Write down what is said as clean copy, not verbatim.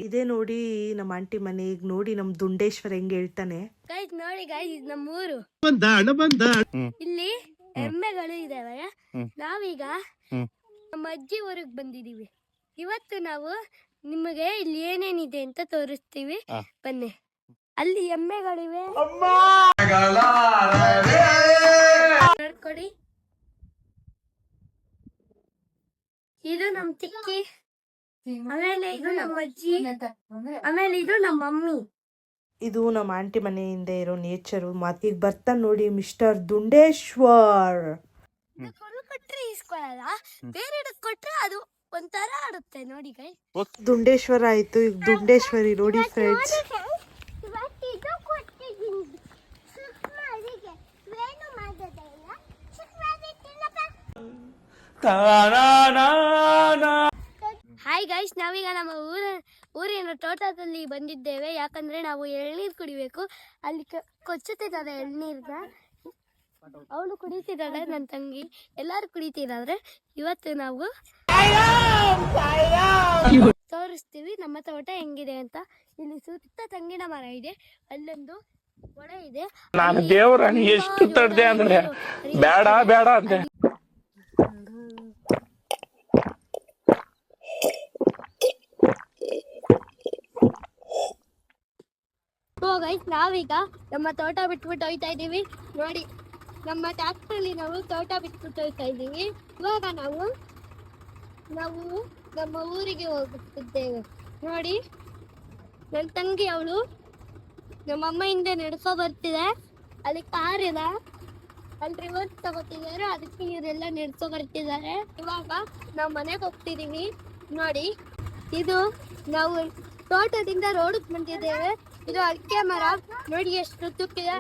ಇದೇ ನೋಡಿ ನಮ್ಮ ಆಂಟಿ ಮನೆ. ಈಗ ನೋಡಿ ನಮ್ ದುಂಡೇಶ್ವರ ಹೆಂಗ್ ಹೇಳ್ತಾನೆ. ಗೈಸ್ ನೋಡಿ ಗೈಸ್, ಇದು ನಮ್ಮೂರು. ಇಲ್ಲಿ ಎಮ್ಮೆಗಳು ಇದಾವೆ. ನಾವೀಗ ನಮ್ಮ ಅಜ್ಜಿ ಊರಿಗೆ ಬಂದಿದೀವಿ. ಇವತ್ತು ನಾವು ನಿಮಗೆ ಇಲ್ಲಿ ಏನೇನಿದೆ ಅಂತ ತೋರಿಸ್ತೀವಿ, ಬನ್ನಿ. ಅಲ್ಲಿ ಎಮ್ಮೆಗಳಿವೆ ನೋಡ್ಕೊಡಿ. ಇದು ನಮ್ ಚಿಕ್ಕಿ, ಆಮೇಲೆ ಇದು ನಮ್ಮ ಅಜ್ಜಿ, ಆಮೇಲೆ ಇದು ನಮ್ಮ ಮಮ್ಮಿ. ಇದು ನಮ್ಮ ಆಂಟಿ ಮನೆಯಿಂದ ಇರೋ ನೇಚರು. ಮಾತಿಗೆ ಬರ್ತಾ ನೋಡಿ ಮಿಸ್ಟರ್ ದುಂಡೇಶ್ವರ್. ಕೊಟ್ರೆ ಇಸ್ಕೊಳ್ಳಲ್ಲ, ಬೇರೆ ಕೊಟ್ರೆ ಅದು ಒಂಥರ ಆಡುತ್ತೆ ನೋಡಿ ಗೈ. ದುಂಡೇಶ್ವರ ಆಯ್ತು, ಈಗ ದುಂಡೇಶ್ವರಿ ನೋಡಿ ಫ್ರೆಂಡ್ಸ್. ಹಾಯ್ ಗೈಸ್, ನಾವೀಗ ನಮ್ಮ ಊರಿನ ತೋಟದಲ್ಲಿ ಬಂದಿದ್ದೇವೆ. ಯಾಕಂದ್ರೆ ನಾವು ಎಳ್ನೀರು ಕುಡಿಬೇಕು. ಅಲ್ಲಿ ಕೊಚ್ಚುತ್ತಿದ್ದಾರೆ ಎಳ್ನೀರ್ಗ. ಅವಳು ಕುಡಿತಿದ್ದಾಳೆ, ನನ್ನ ತಂಗಿ, ಎಲ್ಲಾರು ಕುಡಿತಿದ್ದಾರೆ. ಇವತ್ತು ನಾವು ತೋರಿಸ್ತೀವಿ ನಮ್ಮ ತೋಟ ಹೆಂಗಿದೆ ಅಂತ. ಇಲ್ಲಿ ಸುತ್ತ ತೆಂಗಿನ ಮರ ಇದೆ, ಅಲ್ಲೊಂದು ಹೊಳೆ ಇದೆ. ನಾನು ದೇವರನ್ನು ಎಷ್ಟು ತಡ್ದೆ ಅಂದ್ರೆ ಬೇಡ ಬೇಡ ಅಂತೆ. ನಾವೀಗ ನಮ್ಮ ತೋಟ ಬಿಟ್ಬಿಟ್ಟು ಹೋಯ್ತಾ ಇದೀವಿ ನೋಡಿ. ನಮ್ಮ ಟ್ಯಾಕ್ಟ್ರಲ್ಲಿ ನಾವು ತೋಟ ಬಿಟ್ಬಿಟ್ಟು ಹೋಗ್ತಾ ಇದ್ದೀವಿ. ಇವಾಗ ನಾವು ನಮ್ಮ ಊರಿಗೆ ಹೋಗುತ್ತಿದ್ದೇವೆ ನೋಡಿ. ನನ್ನ ತಂಗಿ ಅವಳು ನಮ್ಮಮ್ಮ ಹಿಂದೆ ನಡ್ಕೊ ಬರ್ತಿದೆ. ಅಲ್ಲಿ ಕಾರ್ ಇದೆ, ಅಲ್ಲಿ ರಿವರ್ಸ್ ತಗೋತಿದ್ದಾರೆ, ಅದಕ್ಕೆ ಇವರೆಲ್ಲ ನಡ್ಕೊ ಬರ್ತಿದ್ದಾರೆ. ಇವಾಗ ನಾವು ಮನೆಗೆ ಹೋಗ್ತಿದೀವಿ ನೋಡಿ. ಇದು ನಾವು ತೋಟದಿಂದ ರೋಡ್ಗೆ ಬಂದಿದ್ದೇವೆ. ಇದು ಅಡಿಕೆ ಮರ ನೋಡಿ ಎಷ್ಟು ತುಕ್ಕಿದೆ.